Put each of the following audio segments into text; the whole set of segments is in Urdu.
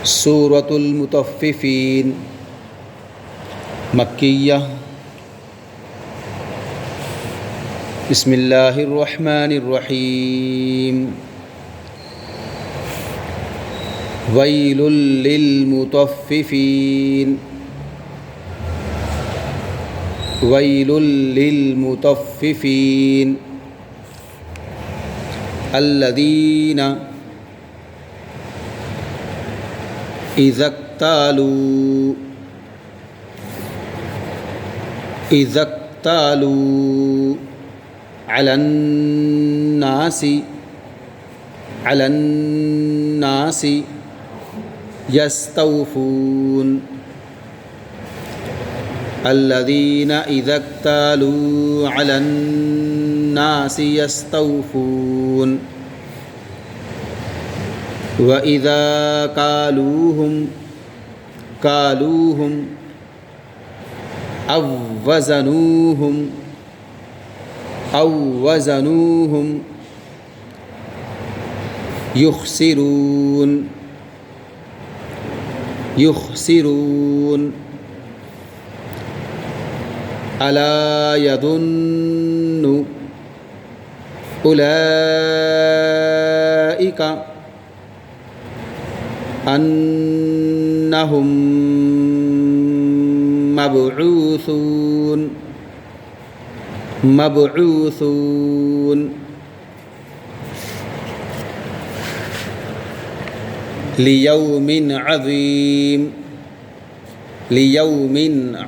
سورة المطففین مکیہ۔ بسم اللہ الرحمن الرحیم۔ ویل للمطففین ویل للمطففین الذین اذا اکتالوا علی الناس یستوفون الذین اذا اکتالوا علی الناس یستوفون وَإِذَا كَالُوهُمْ أَوْ وَزَنُوهُمْ يُخْسِرُونَ أَلَا يَظُنُّ أُولَئِكَ أنہم مبعوثون لیوم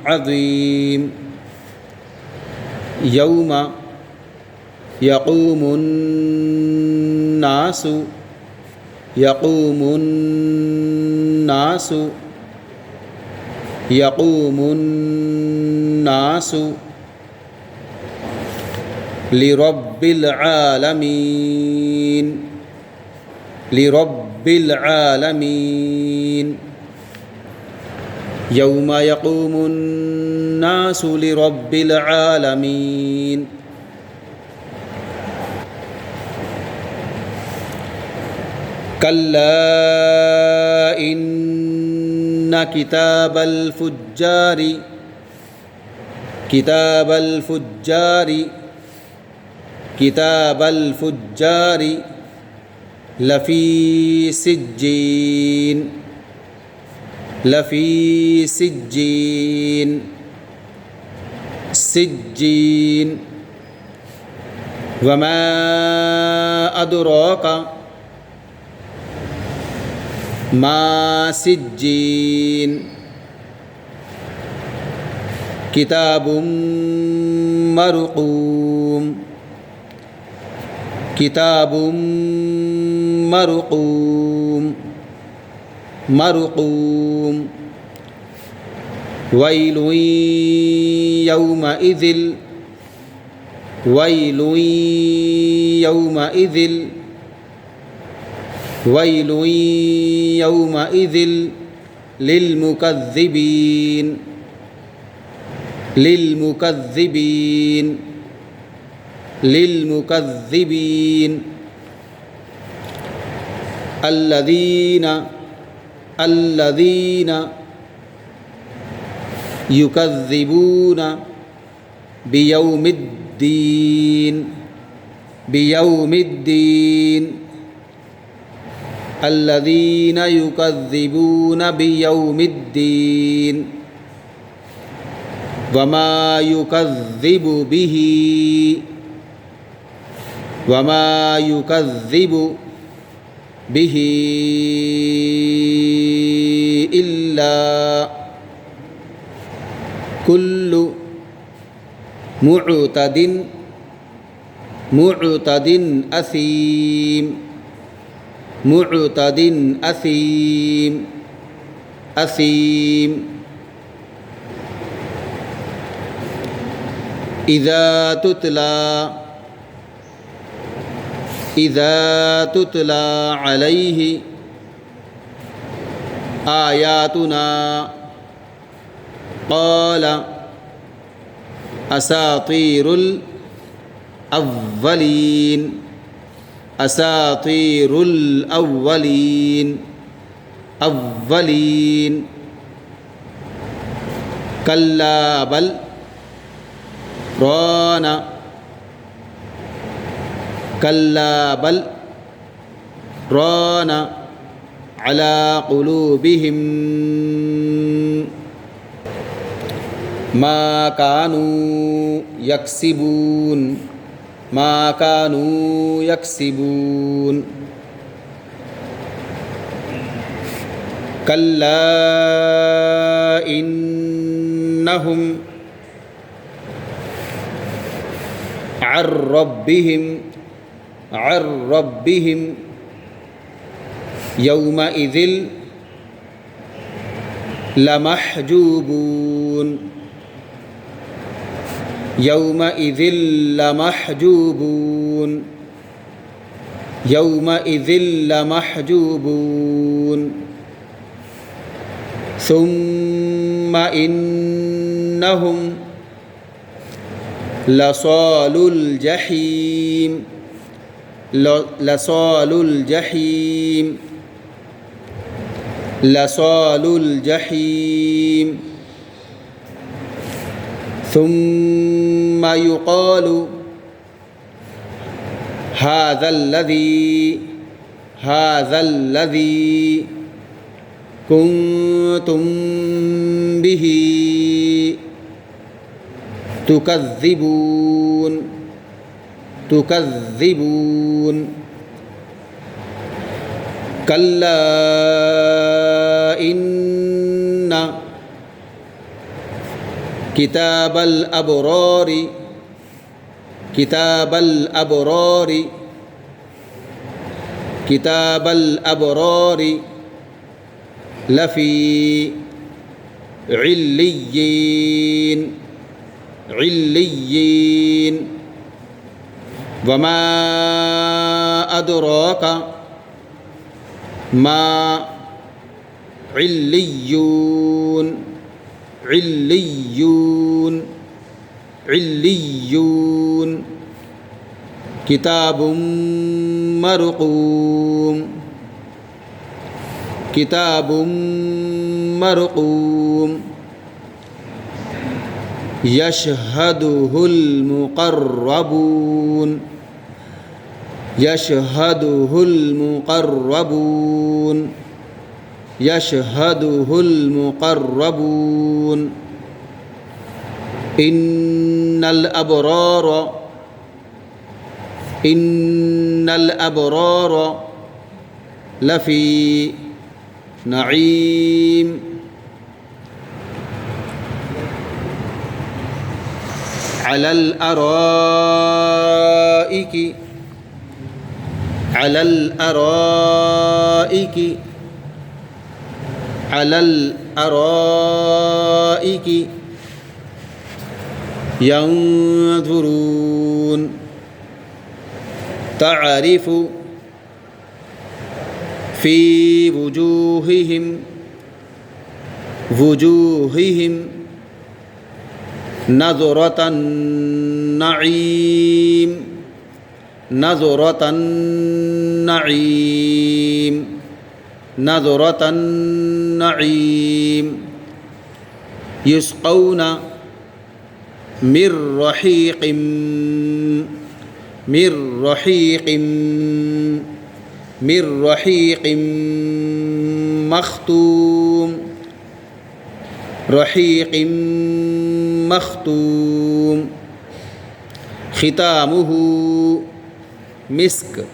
عظیم یوم یقوم الناس لرب العالمین یوم یقوم الناس لرب العالمین۔ کلا ان کتاب الفجار لفی سجین وما ادراک ما سجین کتاب مرقوم ویل یومئذ للمکذبین الذین یکذبون بیوم الدین الذین یکذبون بیوم الدین وما یکذب به الا کل معتد اثیم اذا تتلى علیہ آیاتنا قال اساطیر الاولین اولین کلا بل ران کلا بل ران علی قلوبہم ما كانوا يكسبون ما كانوا يكسبون كلا إنهم عن ربهم يومئذ لمحجوبون يومئذ لمحجوبون يومئذ لمحجوبون ثم إنهم لصال الجحيم لصال الجحيم لصال الجحيم ثم يقال هذا الذي كنتم به تكذبون كلا إن كتاب الأبرار لفي عليين وما أدراك ما عليون كتاب مرقوم يشهده المقربون إن الأبرار لفي نعيم على الأرائك ينظرون تعرف في وجوههم نظرة النعيم يسقون من رحيق مختوم ختامه مسك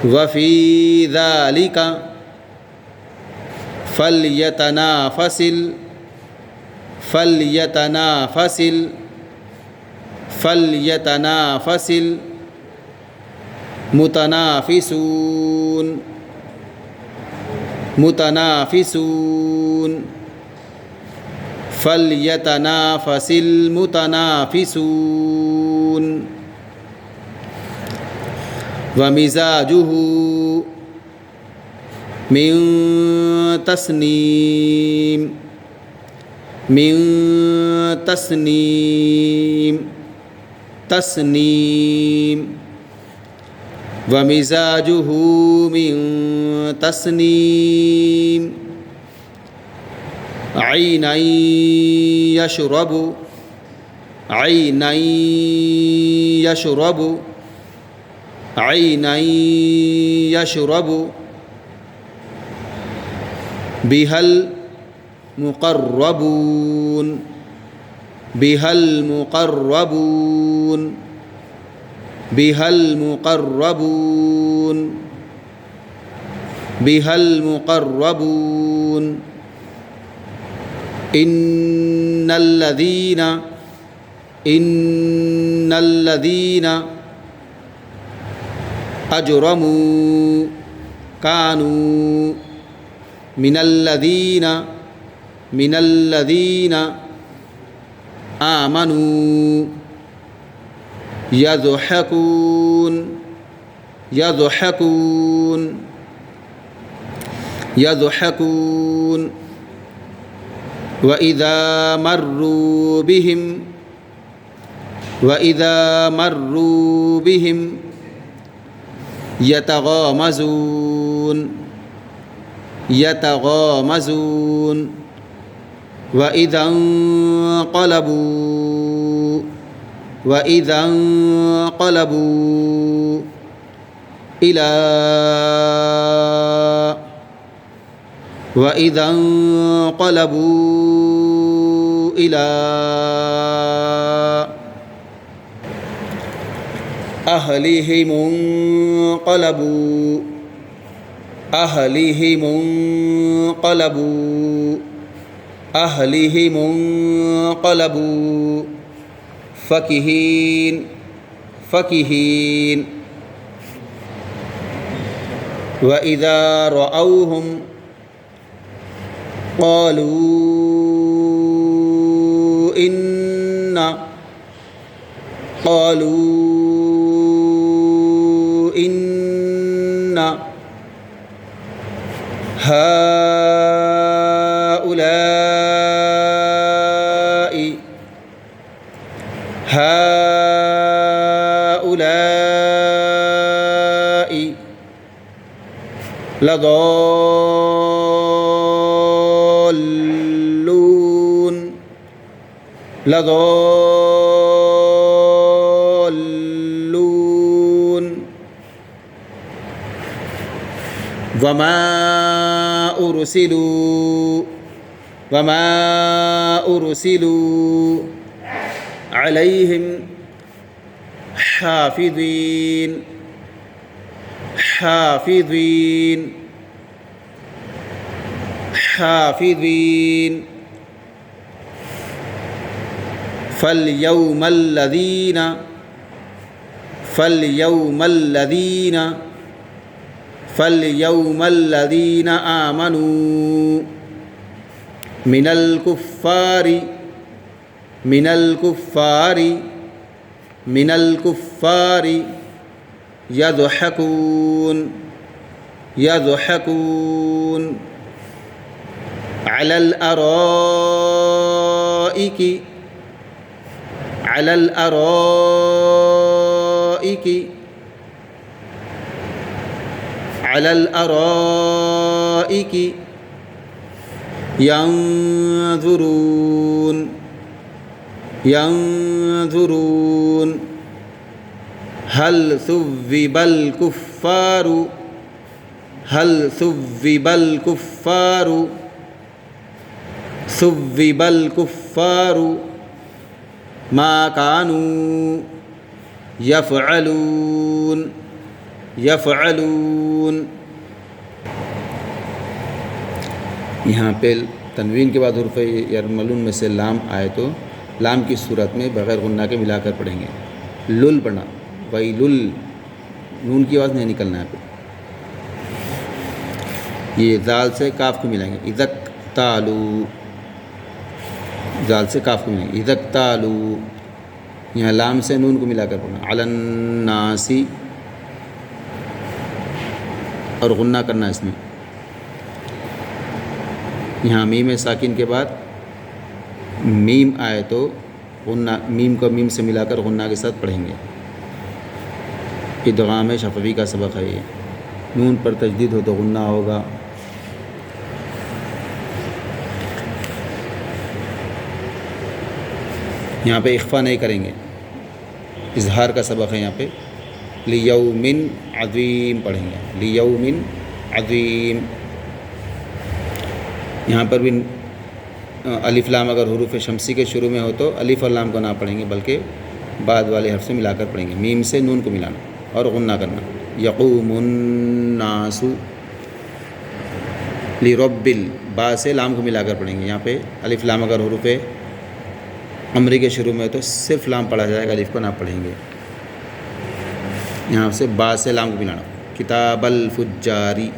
وفي ذلك فليتنافس المتنافسون ومزاجه من تسنيم تسنیم ومزاجہ من تسنیم عینا یشرب عینا یشرب عینا یشرب بها المقربون بها المقربون بها المقربون بها المقربون ان الذين اجرموا كانوا من الذين آمنوا يضحكون وإذا مروا بهم يتغامزون وإذا انقلبوا إلى أهلهم انقلبوا فكهين وإذا رأوهم قالوا إن هؤلاء لضالون وما أرسلوا عليهم حافظين فاليوم الذين آمنوا من الكفار يضحكون على الأرائك ينظرون هل ثوب الكفار ما كانوا يفعلون یہاں پہ تنوین کے بعد حرف یرملون میں سے لام آئے تو لام کی صورت میں بغیر غنہ کے ملا کر پڑھیں گے. لل پڑھنا، ویلل، نون کی آواز نہیں نکلنا ہے. یہ زال سے کاف کو ملائیں گے. اذک تالو، زال سے کاف کو ملائیں گے. اذک تالو، یہاں لام سے نون کو ملا کر پڑھنا. علی الناسی، اور غنہ کرنا اس میں. یہاں میم ساکن کے بعد میم آئے تو غنہ میم کو میم سے ملا کر غنہ کے ساتھ پڑھیں گے. ادغام شفوی کا سبق ہے یہ. نون پر تشدید ہو تو غنہ ہوگا. یہاں پہ اخفا نہیں کریں گے, اظہار کا سبق ہے. یہاں پہ لیومن عظیم پڑھیں گے, لیومن عظیم. یہاں پر بھی الف لام اگر حروف شمسی کے شروع میں ہو تو الف اور لام کو نہ پڑھیں گے بلکہ بعد والے حرف سے ملا کر پڑھیں گے. میم سے نون کو ملانا اور غنہ کرنا. یقوم الناس لرب با سے لام کو ملا کر پڑھیں گے. یہاں پہ الف لام اگر حروف امری کے شروع میں ہو تو صرف لام پڑھا جائے گا, الف کو نہ پڑھیں گے. یہاں سے با سے لام کو ملانا. کتاب الفجاری.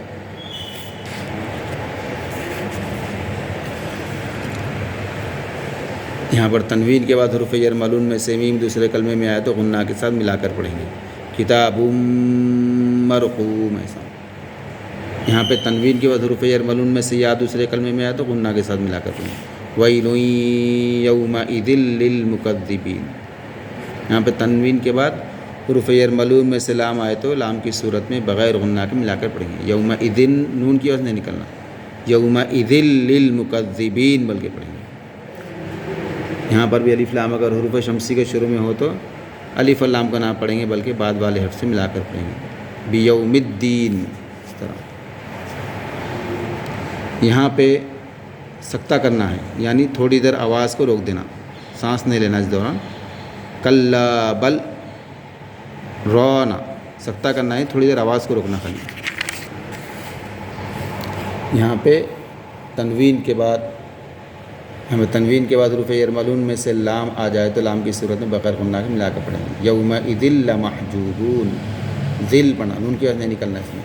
یہاں پر تنوین کے بعد حروف جر ملون میں سے میم دوسرے کلمے میں آیا تو غنہ کے ساتھ ملا کر پڑھیں گے. کتاب مرقوم. ایسا یہاں پہ تنوین کے بعد حروف جر ملون میں سے یا دوسرے کلمے میں آیا تو غنہ کے ساتھ ملا کر پڑھیں گے. ویل یومئذ للمکذبین. یہاں پہ تنوین کے بعد حروف جر ملون میں سے لام آئے تو لام کی صورت میں بغیر غنہ کے ملا کر پڑھیں گے. یومئذ نون کی وجہ نہیں نکلنا, یومئذ للمکذبین بلکہ پڑھیں گے. یہاں پر بھی الف لام اگر حروف شمسی کے شروع میں ہو تو الف اور لام کو نہ پڑھیں گے بلکہ بعد والے حرف سے ملا کر پڑھیں گے. بیوم الدین. اس طرح یہاں پہ سکتہ کرنا ہے, یعنی تھوڑی دیر آواز کو روک دینا, سانس نہیں لینا اس دوران. کلا بل رونا سکتہ کرنا ہے, تھوڑی دیر آواز کو روکنا خالی. یہاں پہ تنوین کے بعد حروف جر ملون میں سے لام آ جائے تو لام کی صورت میں بغیر غنہ کے ملا کر پڑھیں گے. یومئذ لمحجوبون. ذل پڑھنا, نون کی وجہ نہیں نکلنا اس میں.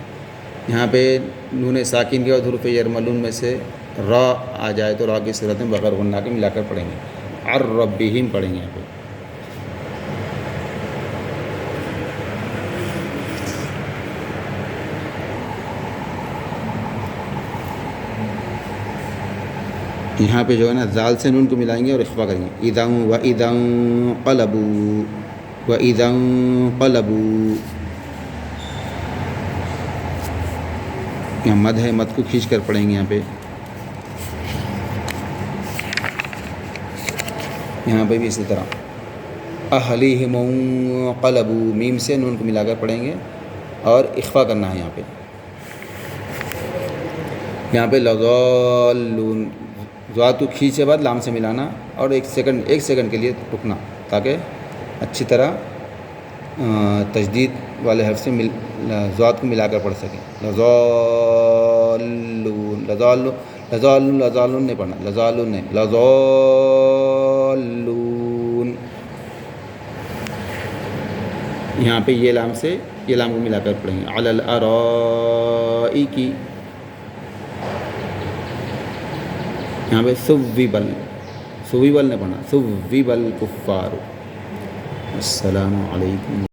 یہاں پہ نون ساکن کے بعد حروف جر ملون میں سے را آ جائے تو را کی صورت میں بغیر غنہ کے ملا کر پڑھیں گے. الربہم پڑھیں گے. یہاں پہ جو ہے نا زال سے نون کو ملائیں گے اور اخفا کریں گے. اذا واذا انقلبوا واذا انقلبوا. یہاں مد ہے, مد کو کھینچ کر پڑھیں گے. یہاں پہ بھی اسی طرح اہلیہم انقلبوا میم سے نون کو ملا کر پڑھیں گے اور اخفا کرنا ہے. یہاں پہ لضالون ذات کو کھینچ کے بعد لام سے ملانا اور ایک سیکنڈ کے لیے رکنا تاکہ اچھی طرح تشدید والے حرف سے ذات کو ملا کر پڑھ سکیں. لضالون لضالون نہیں پڑھنا, لضالون نہیں, لضالون. یہاں پہ یہ لام کو ملا کر پڑھیں گے. علی الارائک. یہاں پہ ثوبل نہیں پڑھنا, ثوبل کفار. السلام علیکم.